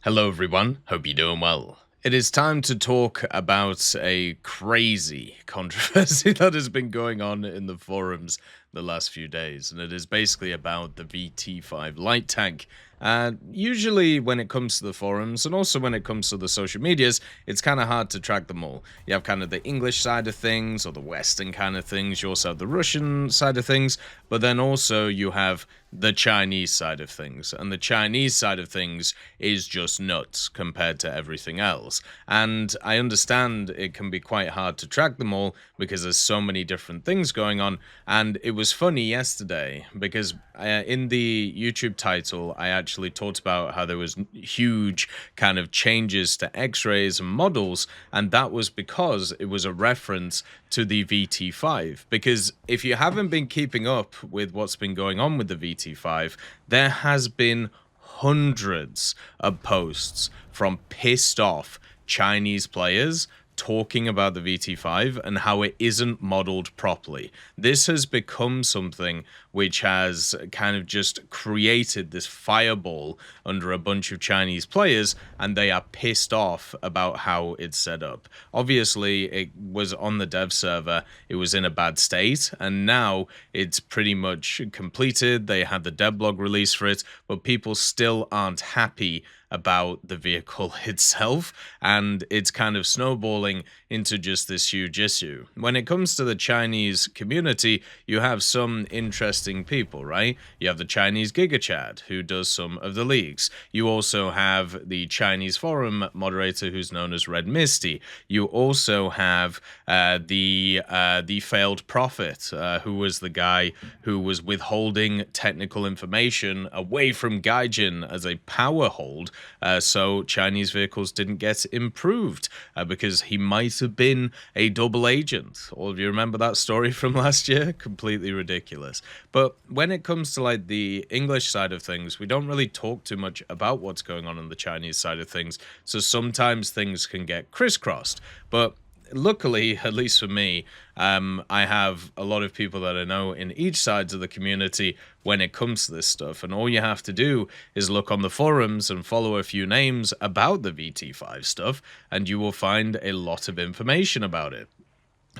Hello, everyone. Hope you're doing well. It is time to talk about a crazy controversy that has been going on in the forums the last few days, and it is basically about the VT-5 light tank. Usually, when it comes to the forums and also when it comes to the social medias, it's kind of hard to track them all. You have kind of the English side of things or the Western kind of things. You also have the Russian side of things, but then also you have the Chinese side of things. And the Chinese side of things is just nuts compared to everything else. And I understand it can be quite hard to track them all because there's so many different things going on. And it was funny yesterday because in the YouTube title, I actually talked about how there was huge kind of changes to X-rays and models, and that was because it was a reference to the VT-5. Because if you haven't been keeping up with what's been going on with the VT-5, there has been hundreds of posts from pissed off Chinese players talking about the VT-5 and how it isn't modeled properly. This has become something which has kind of just created this fireball under a bunch of Chinese players, and they are pissed off about how it's set up. Obviously, it was on the dev server, it was in a bad state, and now it's pretty much completed. They had the devlog release for it, but people still aren't happy about the vehicle itself, and it's kind of snowballing into just this huge issue. When it comes to the Chinese community, you have some interesting people, right? You have the Chinese GigaChad, who does some of the leaks. You also have the Chinese forum moderator, who's known as Red Misty. You also have the failed prophet, who was the guy who was withholding technical information away from Gaijin as a power hold, so Chinese vehicles didn't get improved because he might have been a double agent. All of you remember that story from last year? Completely ridiculous. But when it comes to like the English side of things, we don't really talk too much about what's going on the Chinese side of things, so sometimes things can get crisscrossed. But luckily, at least for me, I have a lot of people that I know in each sides of the community when it comes to this stuff, and all you have to do is look on the forums and follow a few names about the VT-5 stuff, and you will find a lot of information about it.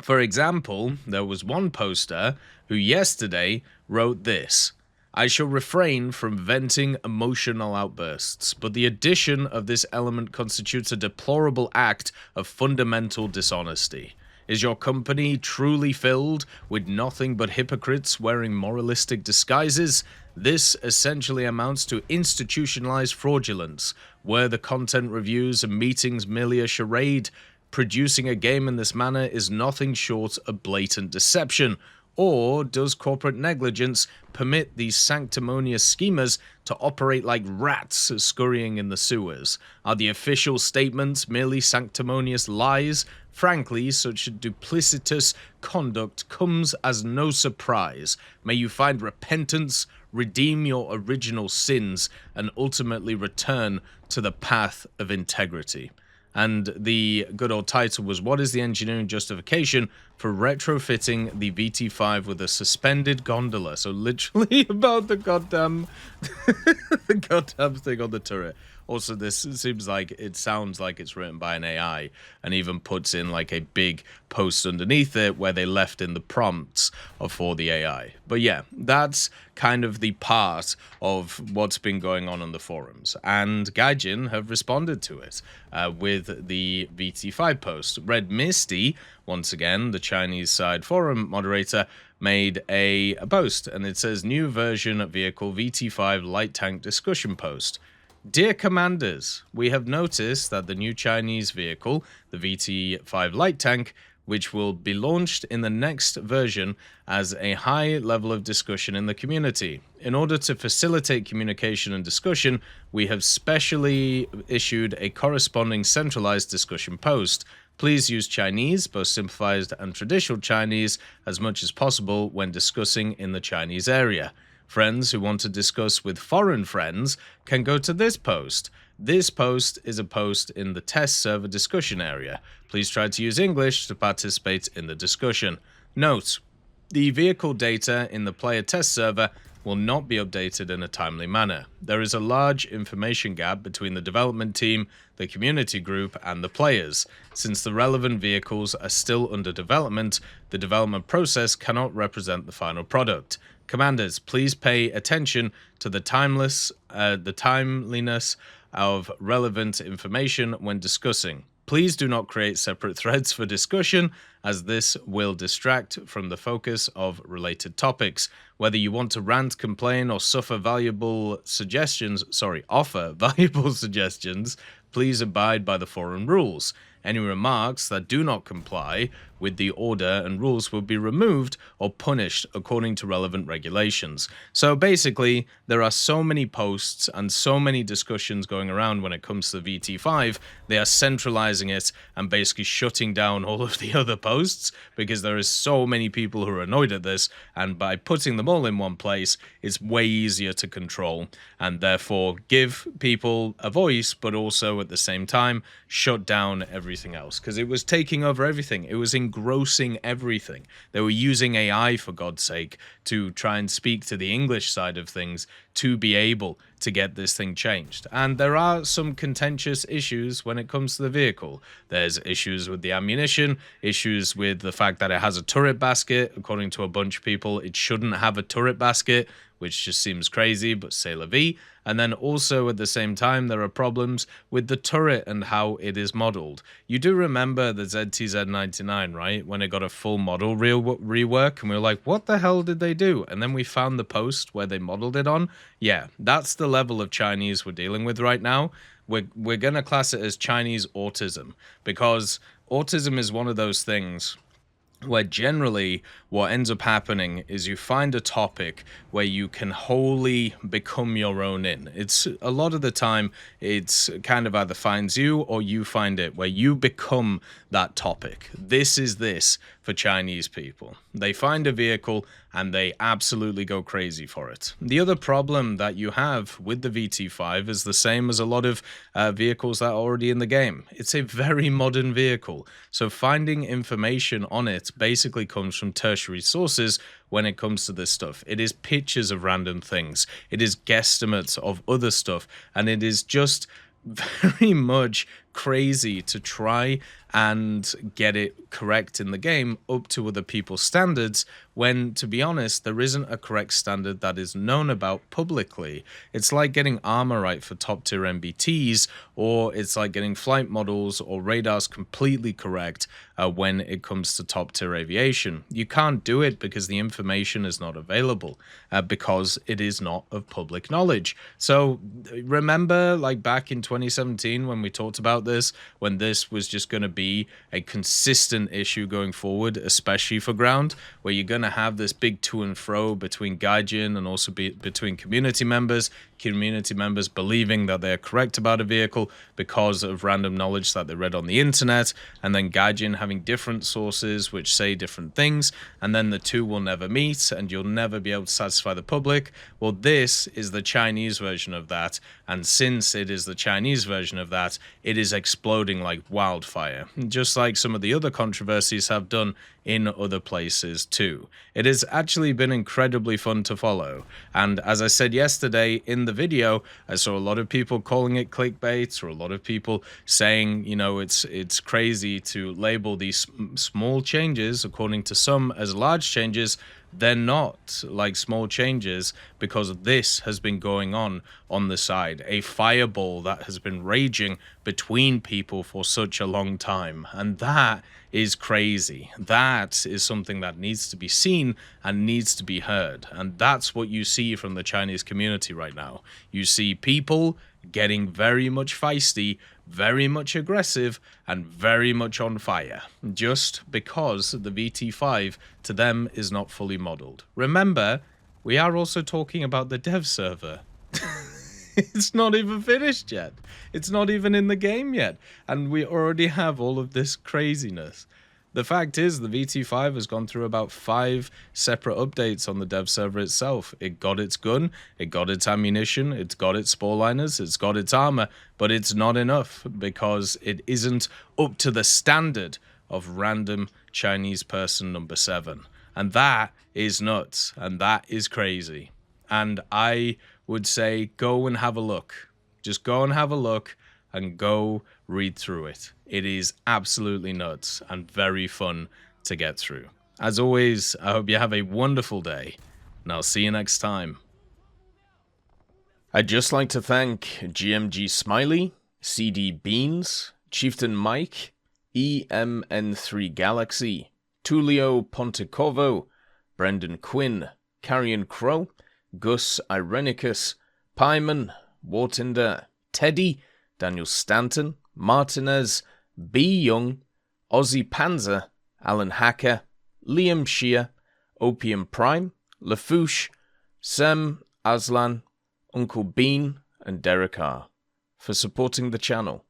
For example, there was one poster who yesterday wrote this: I shall refrain from venting emotional outbursts, but the addition of this element constitutes a deplorable act of fundamental dishonesty. Is your company truly filled with nothing but hypocrites wearing moralistic disguises? This essentially amounts to institutionalized fraudulence, where the content reviews and meetings merely a charade. Producing a game in this manner is nothing short of blatant deception. Or does corporate negligence permit these sanctimonious schemers to operate like rats scurrying in the sewers? Are the official statements merely sanctimonious lies? Frankly, such duplicitous conduct comes as no surprise. May you find repentance, redeem your original sins, and ultimately return to the path of integrity. And the good old title was, what is the engineering justification for retrofitting the VT-5 with a suspended gondola? So literally about the goddamn the goddamn thing on the turret. Also, this seems like it sounds like it's written by an AI, and even puts in like a big post underneath it where they left in the prompts for the AI. But yeah, that's kind of the part of what's been going on the forums, and Gaijin have responded to it with the VT-5 post. Red Misty, once again, the Chinese side forum moderator, made a post, and it says, new version of vehicle VT-5 light tank discussion post. Dear Commanders, we have noticed that the new Chinese vehicle, the VT-5 light tank, which will be launched in the next version, as a high level of discussion in the community. In order to facilitate communication and discussion, we have specially issued a corresponding centralized discussion post. Please use Chinese, both simplified and traditional Chinese, as much as possible when discussing in the Chinese area. Friends who want to discuss with foreign friends can go to this post. This post is a post in the test server discussion area. Please try to use English to participate in the discussion. Note: the vehicle data in the player test server will not be updated in a timely manner. There is a large information gap between the development team, the community group, and the players. Since the relevant vehicles are still under development, the development process cannot represent the final product. Commanders, please pay attention to the timeliness of relevant information when discussing. Please do not create separate threads for discussion, as this will distract from the focus of related topics. Whether you want to rant, complain, or offer valuable suggestions, please abide by the forum rules. Any remarks that do not comply with the order and rules will be removed or punished according to relevant regulations. So basically, there are so many posts and so many discussions going around when it comes to VT-5, they are centralizing it and basically shutting down all of the other posts because there is so many people who are annoyed at this, and by putting them all in one place, it's way easier to control and therefore give people a voice, but also at the same time shut down everything else because it was taking over everything. It was engrossing everything. They were using AI, for God's sake, to try and speak to the English side of things to be able to get this thing changed. And there are some contentious issues when it comes to the vehicle. There's issues with the ammunition, issues with the fact that it has a turret basket. According to a bunch of people, it shouldn't have a turret basket, which just seems crazy, but c'est la vie. And then also at the same time, there are problems with the turret and how it is modeled. You do remember the ZTZ-99, right? When it got a full model rework, and we were like, what the hell did they do? And then we found the post where they modeled it on. Yeah, that's the level of Chinese we're dealing with right now. We're going to class it as Chinese autism, because autism is one of those things where generally what ends up happening is you find a topic where you can wholly become your own in. It's a lot of the time it's kind of either finds you or you find it, where you become that topic. This is this for Chinese people. They find a vehicle and they absolutely go crazy for it. The other problem that you have with the VT-5 is the same as a lot of vehicles that are already in the game. It's a very modern vehicle, so finding information on it basically comes from tertiary sources when it comes to this stuff. It is pictures of random things, it is guesstimates of other stuff, and it is just very much crazy to try and get it correct in the game up to other people's standards when, to be honest, there isn't a correct standard that is known about publicly. It's like getting armor right for top tier MBTs, or it's like getting flight models or radars completely correct when it comes to top tier aviation. You can't do it because the information is not available, because it is not of public knowledge. So remember, like back in 2017 when we talked about this, when this was just going to be a consistent issue going forward, especially for ground, where you're going to have this big to and fro between Gaijin and also between community members believing that they're correct about a vehicle because of random knowledge that they read on the internet, and then Gaijin having different sources which say different things, and then the two will never meet and you'll never be able to satisfy the public. Well, this is the Chinese version of that, and since it is the Chinese version of that, it is exploding like wildfire, just like some of the other controversies have done in other places too. It has actually been incredibly fun to follow, and as I said yesterday in the video, I saw a lot of people calling it clickbait, or a lot of people saying, you know, it's crazy to label these small changes, according to some, as large changes. They're not like small changes, because this has been going on the side, a fireball that has been raging between people for such a long time, and that is crazy. That is something that needs to be seen and needs to be heard, and that's what you see from the Chinese community right now. You see people getting very much feisty, very much aggressive, and very much on fire, just because the VT-5 to them is not fully modeled. Remember, we are also talking about the dev server. It's not even finished yet. It's not even in the game yet, and we already have all of this craziness. The fact is, the VT-5 has gone through about 5 separate updates on the dev server itself. It got its gun, it got its ammunition, it's got its spore liners, it's got its armor, but it's not enough because it isn't up to the standard of random Chinese person number 7. And that is nuts, and that is crazy. And I would say go and have a look. Just go and have a look and go read through it. It is absolutely nuts and very fun to get through. As always, I hope you have a wonderful day, and I'll see you next time. I'd just like to thank GMG Smiley, CD Beans, Chieftain Mike, EMN3 Galaxy, Tulio Pontecorvo, Brendan Quinn, Carrion Crow, Gus Irenicus, Pyman, Wartinder, Teddy, Daniel Stanton, Martinez, B. Young, Ozzy Panzer, Alan Hacker, Liam Shear, Opium Prime, Lafouche, Sem, Aslan, Uncle Bean, and Derek R. for supporting the channel.